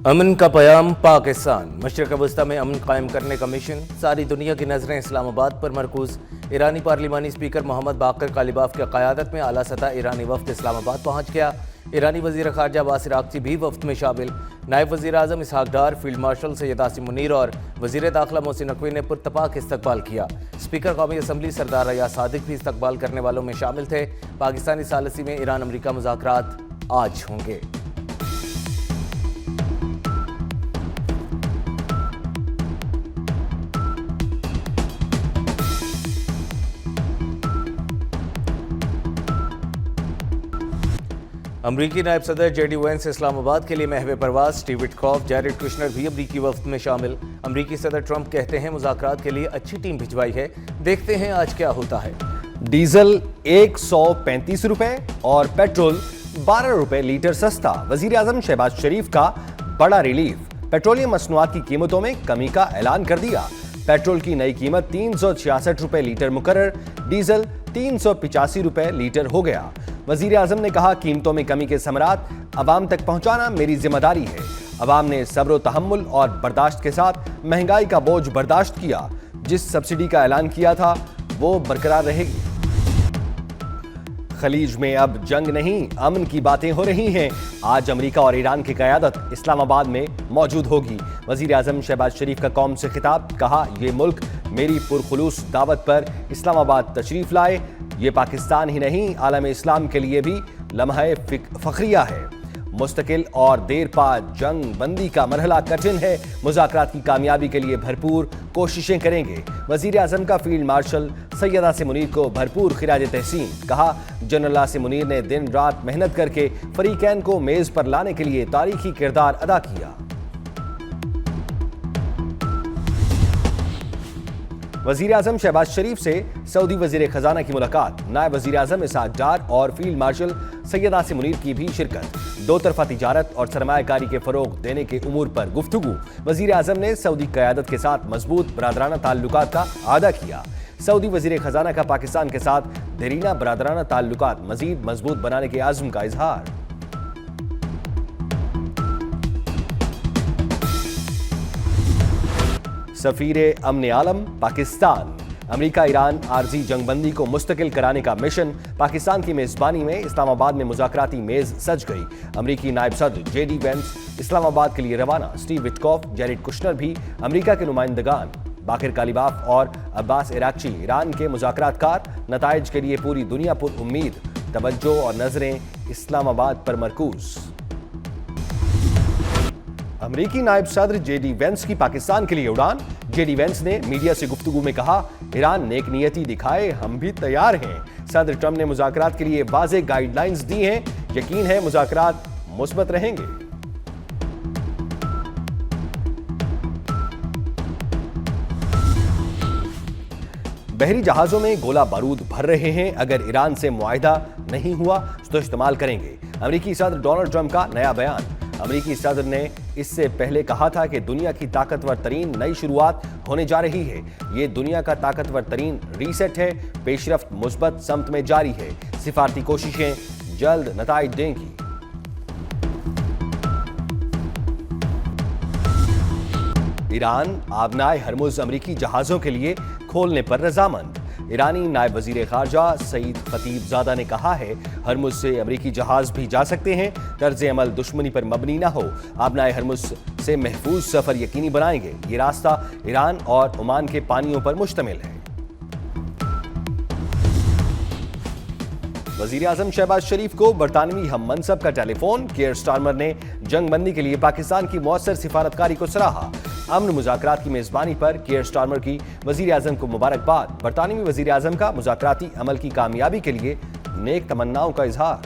امن کا پیام پاکستان، مشرق وسطی میں امن قائم کرنے کا مشن، ساری دنیا کی نظریں اسلام آباد پر مرکوز۔ ایرانی پارلیمانی اسپیکر محمد باقر کالیباف کی قیادت میں اعلیٰ سطح ایرانی وفد اسلام آباد پہنچ گیا۔ ایرانی وزیر خارجہ عباس عراقچی بھی وفد میں شامل۔ نائب وزیر اعظم اسحاق ڈار، فیلڈ مارشل سید عاصم منیر اور وزیر داخلہ محسن نقوی نے پرتپاک استقبال کیا۔ اسپیکر قومی اسمبلی سردار ریاض صادق بھی استقبال کرنے والوں میں شامل تھے۔ پاکستانی ثالثی میں ایران امریکہ مذاکرات آج ہوں گے۔ امریکی نائب صدر جے ڈی وینس اسلام آباد کے لیے محو پرواز۔ اسٹیو وٹکوف، جیریڈ کشنر بھی امریکی وفد میں شامل۔ امریکی صدر ٹرمپ کہتے ہیں مذاکرات کے لیے اچھی ٹیم بھجوائی ہے، دیکھتے ہیں آج کیا ہوتا ہے۔ ڈیزل 135 روپے اور پیٹرول 12 روپے لیٹر سستا۔ وزیر اعظم شہباز شریف کا بڑا ریلیف، پیٹرولیم مصنوعات کی قیمتوں میں کمی کا اعلان کر دیا۔ پیٹرول کی نئی قیمت 366 روپے لیٹر مقرر، ڈیزل 385 روپے لیٹر ہو گیا۔ وزیر اعظم نے کہا قیمتوں میں کمی کے ثمرات عوام تک پہنچانا میری ذمہ داری ہے۔ عوام نے صبر و تحمل اور برداشت کے ساتھ مہنگائی کا بوجھ برداشت کیا۔ جس سبسڈی کا اعلان کیا تھا وہ برقرار رہے گی۔ خلیج میں اب جنگ نہیں، امن کی باتیں ہو رہی ہیں۔ آج امریکہ اور ایران کی قیادت اسلام آباد میں موجود ہوگی۔ وزیر اعظم شہباز شریف کا قوم سے خطاب، کہا یہ ملک میری پرخلوص دعوت پر اسلام آباد تشریف لائے۔ یہ پاکستان ہی نہیں، عالم اسلام کے لیے بھی لمحہ فخریہ ہے۔ مستقل اور دیر پا جنگ بندی کا مرحلہ کٹھن ہے، مذاکرات کی کامیابی کے لیے بھرپور کوششیں کریں گے۔ وزیر اعظم کا فیلڈ مارشل سید عاصم منیر کو بھرپور خراج تحسین، کہا جنرل عاصم منیر نے دن رات محنت کر کے فریقین کو میز پر لانے کے لیے تاریخی کردار ادا کیا۔ وزیر اعظم شہباز شریف سے سعودی وزیر خزانہ کی ملاقات، نائب وزیر اعظم اسحاق ڈار اور فیلڈ مارشل سید عاصم منیر کی بھی شرکت۔ دو طرفہ تجارت اور سرمایہ کاری کے فروغ دینے کے امور پر گفتگو۔ وزیر اعظم نے سعودی قیادت کے ساتھ مضبوط برادرانہ تعلقات کا اعادہ کیا۔ سعودی وزیر خزانہ کا پاکستان کے ساتھ دیرینہ برادرانہ تعلقات مزید مضبوط بنانے کے عزم کا اظہار۔ سفیر امن عالم پاکستان، امریکہ ایران عارضی جنگ بندی کو مستقل کرانے کا مشن۔ پاکستان کی میزبانی میں اسلام آباد میں مذاکراتی میز سج گئی۔ امریکی نائب صدر جے ڈی وینس اسلام آباد کے لیے روانہ۔ اسٹیو وٹکوف، جیریڈ کشنر بھی امریکہ کے نمائندگان۔ باقر کالیباف اور عباس عراقچی ایران کے مذاکرات کار۔ نتائج کے لیے پوری دنیا پر امید، توجہ اور نظریں اسلام آباد پر مرکوز۔ امریکی نائب صدر جے ڈی وینس کی پاکستان کے لیے اڑان۔ جے ڈی وینس نے میڈیا سے گفتگو میں کہا ایران نیک نیتی دکھائے، ہم بھی تیار ہیں۔ صدر ٹرمپ نے مذاکرات کے لیے واضح گائیڈ لائنز دی ہیں، یقین ہے مذاکرات مثبت رہیں گے۔ بحری جہازوں میں گولہ بارود بھر رہے ہیں، اگر ایران سے معاہدہ نہیں ہوا تو استعمال کریں گے۔ امریکی صدر ڈونلڈ ٹرمپ کا نیا بیان۔ امریکی صدر نے اس سے پہلے کہا تھا کہ دنیا کی طاقتور ترین نئی شروعات ہونے جا رہی ہے۔ یہ دنیا کا طاقتور ترین ریسیٹ ہے، پیش رفت مثبت سمت میں جاری ہے، سفارتی کوششیں جلد نتائج دیں گی۔ ایران آبنائے ہرمز امریکی جہازوں کے لیے کھولنے پر رضامند۔ ایرانی نائب وزیر خارجہ سعید خطیب زادہ نے کہا ہے ہرمز سے امریکی جہاز بھی جا سکتے ہیں، طرز عمل دشمنی پر مبنی نہ ہو، آبنائے ہرمز سے محفوظ سفر یقینی بنائیں گے۔ یہ راستہ ایران اور عمان کے پانیوں پر مشتمل ہے۔ وزیر اعظم شہباز شریف کو برطانوی ہم منصب کا ٹیلی فون۔ کیئر سٹارمر نے جنگ بندی کے لیے پاکستان کی مؤثر سفارتکاری کو سراہا۔ امن مذاکرات کی میزبانی پر کیئر سٹارمر کی وزیر اعظم کو مبارکباد۔ برطانوی وزیر اعظم کا مذاکراتی عمل کی کامیابی کے لیے نیک تمناؤں کا اظہار۔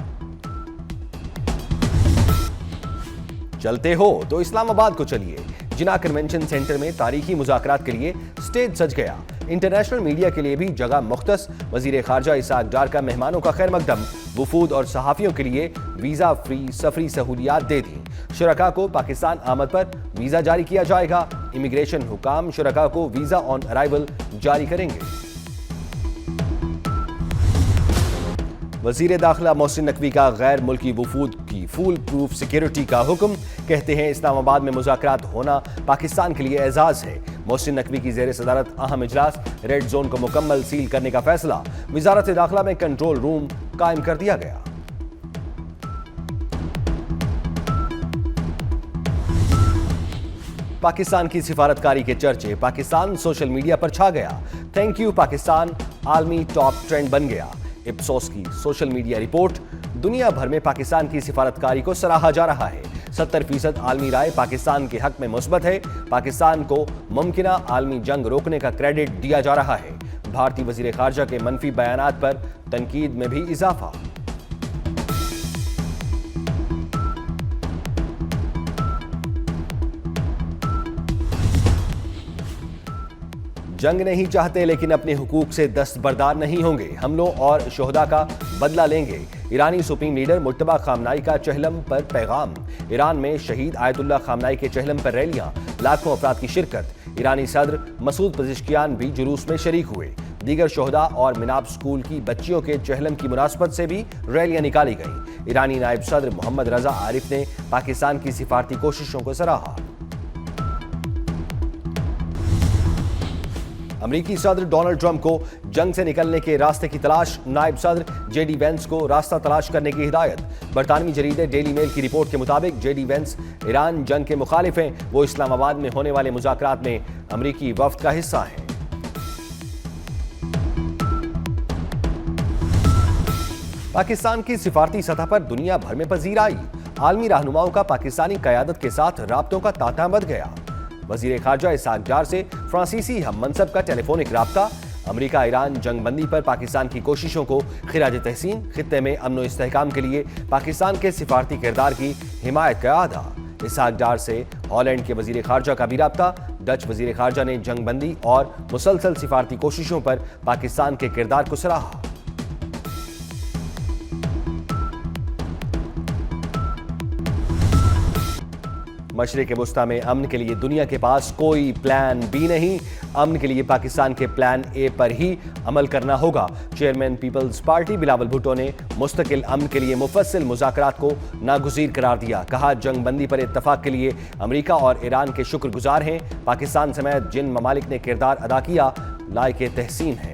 چلتے ہو تو اسلام آباد کو چلیے۔ جناح کنونشن سینٹر میں تاریخی مذاکرات کے لیے سٹیج سج گیا۔ انٹرنیشنل میڈیا کے لیے بھی جگہ مختص۔ وزیر خارجہ اسحاق ڈار کا مہمانوں کا خیر مقدم۔ وفود اور صحافیوں کے لیے ویزا فری سفری سہولیات دے دیں۔ شرکاء کو پاکستان آمد پر ویزا جاری کیا جائے گا۔ امیگریشن حکام شرکاء کو ویزا آن ارائیول جاری کریں گے۔ وزیر داخلہ محسن نقوی کا غیر ملکی وفود کی فول پروف سیکیورٹی کا حکم، کہتے ہیں اسلام آباد میں مذاکرات ہونا پاکستان کے لیے اعزاز ہے۔ محسن نقوی کی زیر صدارت اہم اجلاس، ریڈ زون کو مکمل سیل کرنے کا فیصلہ، وزارت داخلہ میں کنٹرول روم قائم کر دیا گیا۔ پاکستان کی سفارتکاری کے چرچے، پاکستان سوشل میڈیا پر چھا گیا۔ تھینک یو پاکستان عالمی ٹاپ ٹرینڈ بن گیا۔ اپسوس کی سوشل میڈیا رپورٹ، دنیا بھر میں پاکستان کی سفارتکاری کو سراہا جا رہا ہے۔ 70% عالمی رائے پاکستان کے حق میں مثبت ہے۔ پاکستان کو ممکنہ عالمی جنگ روکنے کا کریڈٹ دیا جا رہا ہے۔ بھارتی وزیر خارجہ کے منفی بیانات پر تنقید میں بھی اضافہ۔ جنگ نہیں چاہتے لیکن اپنے حقوق سے دستبردار نہیں ہوں گے، حملوں اور شہداء کا بدلہ لیں گے۔ ایرانی سپریم لیڈر مجتبی خامنائی کا چہلم پر پیغام۔ ایران میں شہید آیت اللہ خامنائی کے چہلم پر ریلیاں، لاکھوں افراد کی شرکت۔ ایرانی صدر مسعود پزشکیان بھی جلوس میں شریک ہوئے۔ دیگر شہداء اور مناب سکول کی بچیوں کے چہلم کی مناسبت سے بھی ریلیاں نکالی گئیں۔ ایرانی نائب صدر محمد رضا عارف نے پاکستان کی سفارتی کوششوں کو سراہا۔ امریکی صدر ڈونلڈ ٹرمپ کو جنگ سے نکلنے کے راستے کی تلاش، نائب صدر جے ڈی وینس کو راستہ تلاش کرنے کی ہدایت۔ برطانوی جریدے ڈیلی میل کی رپورٹ کے مطابق جے ڈی وینس ایران جنگ کے مخالف ہیں، وہ اسلام آباد میں ہونے والے مذاکرات میں امریکی وفد کا حصہ ہیں۔ پاکستان کی سفارتی سطح پر دنیا بھر میں پذیر آئی، عالمی رہنماؤں کا پاکستانی قیادت کے ساتھ رابطوں کا تانتا بدھ گیا۔ وزیر خارجہ اسحاق ڈار سے فرانسیسی ہم منصب کا ٹیلی فونک رابطہ، امریکہ ایران جنگ بندی پر پاکستان کی کوششوں کو خراج تحسین، خطے میں امن و استحکام کے لیے پاکستان کے سفارتی کردار کی حمایت کا اعادہ۔ اسحاق ڈار سے ہالینڈ کے وزیر خارجہ کا بھی رابطہ، ڈچ وزیر خارجہ نے جنگ بندی اور مسلسل سفارتی کوششوں پر پاکستان کے کردار کو سراہا۔ مشرق وسطی میں امن کے لیے دنیا کے پاس کوئی پلان بی نہیں، امن کے لیے پاکستان کے پلان اے پر ہی عمل کرنا ہوگا۔ چیئرمین پیپلز پارٹی بلاول بھٹو نے مستقل امن کے لیے مفصل مذاکرات کو ناگزیر قرار دیا۔ کہا جنگ بندی پر اتفاق کے لیے امریکہ اور ایران کے شکر گزار ہیں، پاکستان سمیت جن ممالک نے کردار ادا کیا لائق تحسین ہے۔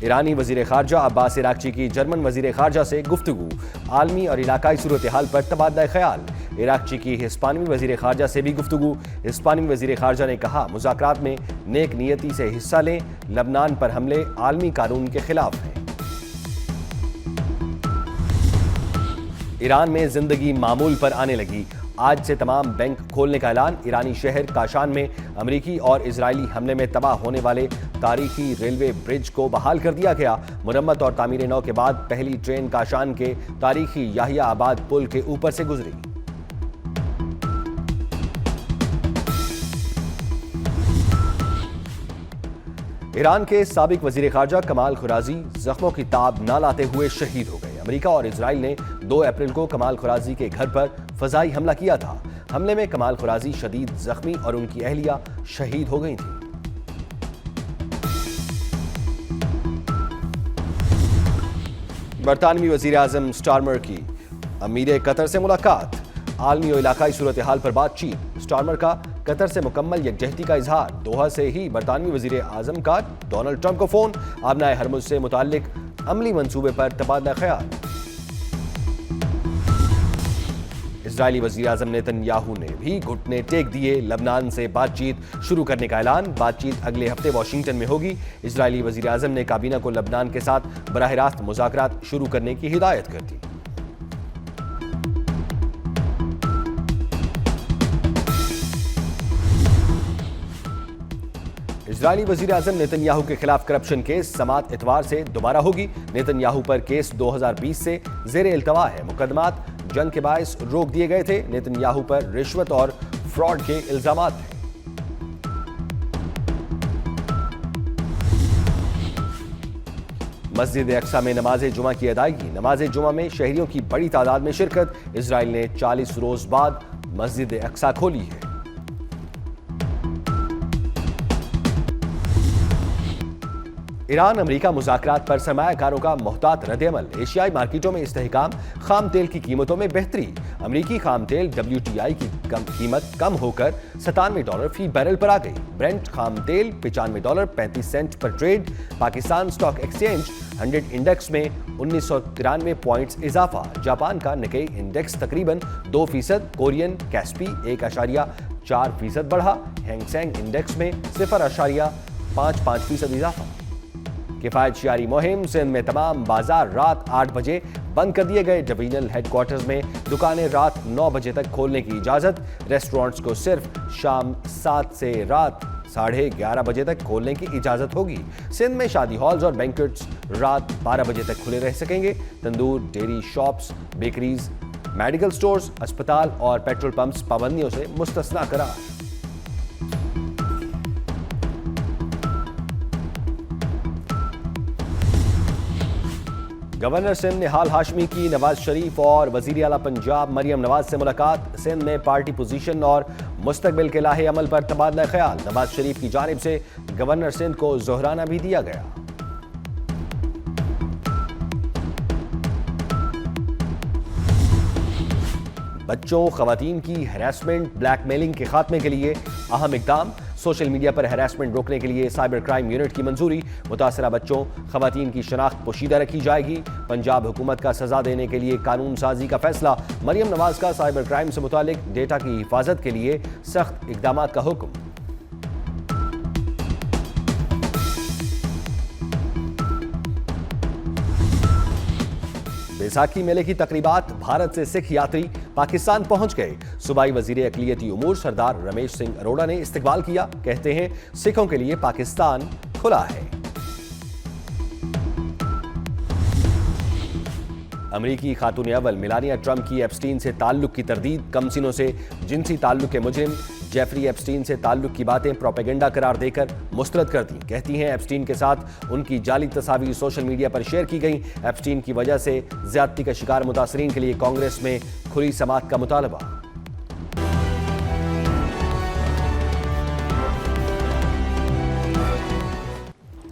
ایرانی وزیر خارجہ عباس عراقچی کی جرمن وزیر خارجہ سے گفتگو، عالمی اور علاقائی صورتحال پر تبادلہ خیال۔ عراقچی کی ہسپانوی وزیر خارجہ سے بھی گفتگو، ہسپانوی وزیر خارجہ نے کہا مذاکرات میں نیک نیتی سے حصہ لیں، لبنان پر حملے عالمی قانون کے خلاف ہیں۔ ایران میں زندگی معمول پر آنے لگی، آج سے تمام بینک کھولنے کا اعلان۔ ایرانی شہر کاشان میں امریکی اور اسرائیلی حملے میں تباہ ہونے والے تاریخی ریلوے برج کو بحال کر دیا گیا۔ مرمت اور تعمیر نو کے بعد پہلی ٹرین کاشان کے تاریخی یحییٰ آباد پل کے اوپر سے گزری۔ ایران کے سابق وزیر خارجہ کمال خرازی زخموں کی تاب نہ لاتے ہوئے شہید ہو گئے۔ امریکہ اور اسرائیل نے 2 اپریل کو کمال خرازی کے گھر پر فضائی حملہ کیا تھا۔ حملے میں کمال خرازی شدید زخمی اور ان کی اہلیہ شہید ہو گئی تھیں۔ برطانوی وزیر اعظم سٹارمر کی امیر قطر سے ملاقات، عالمی و علاقائی صورتحال پر بات چیت۔ سٹارمر کا قطر سے مکمل یکجہتی کا اظہار، دوحہ سے ہی برطانوی وزیر اعظم کا ڈونلڈ ٹرمپ کو فون، آبنائے ہرمز سے متعلق عملی منصوبے پر تبادلہ خیال۔ اسرائیلی وزیر اعظم نیتن یاہو نے بھی گھٹنے ٹیک دیے، لبنان سے بات چیت شروع کرنے کا اعلان، بات چیت اگلے ہفتے واشنگٹن میں ہوگی۔ اسرائیلی وزیر اعظم نے کابینہ کو لبنان کے ساتھ براہ راست مذاکرات شروع کرنے کی ہدایت کر دی۔ اسرائیلی وزیر اعظم نیتن یاہو کے خلاف کرپشن کیس سماعت اتوار سے دوبارہ ہوگی۔ نیتن یاہو پر کیس 2020 سے زیر التوا ہے، مقدمات جنگ کے باعث روک دیے گئے تھے۔ نیتن یاہو پر رشوت اور فراڈ کے الزامات ہیں۔ مسجد اقصی میں نماز جمعہ کی ادائیگی، نماز جمعہ میں شہریوں کی بڑی تعداد میں شرکت۔ اسرائیل نے 40 روز بعد مسجد اقصی کھولی ہے۔ ایران امریکہ مذاکرات پر سرمایہ کاروں کا محتاط رد عمل، ایشیائی مارکیٹوں میں استحکام، خام تیل کی قیمتوں میں بہتری۔ امریکی خام تیل WTI کی قیمت کم ہو کر $97 فی بیرل پر آ گئی۔ برنٹ خام تیل $95.35 پر trade. Pakistan stock exchange 100 index میں 1993 پوائنٹس اضافہ۔ جاپان کا نکئی انڈیکس تقریباً 2%، کورین کیسپی 1.4% بڑھا۔ ہینگ سینگ انڈیکس میں 0.55% اضافہ۔ کفایت شعاری مہم، سندھ میں تمام بازار رات 8 بجے بند کر دیے گئے۔ ڈویژنل ہیڈ کوارٹرز میں دکانیں رات 9 بجے تک کھولنے کی اجازت۔ ریسٹورانٹس کو صرف شام 7 سے رات 11:30 بجے تک کھولنے کی اجازت ہوگی۔ سندھ میں شادی ہالز اور بینکویٹس رات 12 بجے تک کھلے رہ سکیں گے۔ تندور، dairy shops, bakeries, medical stores, اسپتال اور پیٹرول پمپس پابندیوں سے مستثنیٰ قرار۔ گورنر سندھ نہال ہاشمی کی نواز شریف اور وزیر اعلیٰ پنجاب مریم نواز سے ملاقات۔ سندھ میں پارٹی پوزیشن اور مستقبل کے لاہے عمل پر تبادلہ خیال۔ نواز شریف کی جانب سے گورنر سندھ کو زہرانہ بھی دیا گیا۔ بچوں، خواتین کی ہراسمنٹ، بلیک میلنگ کے خاتمے کے لیے اہم اقدام۔ سوشل میڈیا پر ہراسمنٹ روکنے کے لیے سائبر کرائم یونٹ کی منظوری۔ متاثرہ بچوں، خواتین کی شناخت پوشیدہ رکھی جائے گی۔ پنجاب حکومت کا سزا دینے کے لیے قانون سازی کا فیصلہ۔ مریم نواز کا سائبر کرائم سے متعلق ڈیٹا کی حفاظت کے لیے سخت اقدامات کا حکم۔ بیساکھی میلے کی تقریبات، بھارت سے سکھ یاتری پاکستان پہنچ گئے۔ صوبائی وزیر اقلیتی امور سردار رمیش سنگھ اروڑا نے استقبال کیا۔ کہتے ہیں سکھوں کے لیے پاکستان کھلا ہے۔ امریکی خاتون اول میلانیا ٹرمپ کی ایپسٹین سے تعلق کی تردید۔ کم سنوں سے جنسی تعلق کے مجرم جیفری ایپسٹین سے تعلق کی باتیں پروپیگنڈا قرار دے کر مسترد کر دیں۔ کہتی ہیں ایپسٹین کے ساتھ ان کی جعلی تصاویر سوشل میڈیا پر شیئر کی گئیں۔ ایپسٹین کی وجہ سے زیادتی کا شکار متاثرین کے لیے کانگریس میں کھلی سماعت کا مطالبہ۔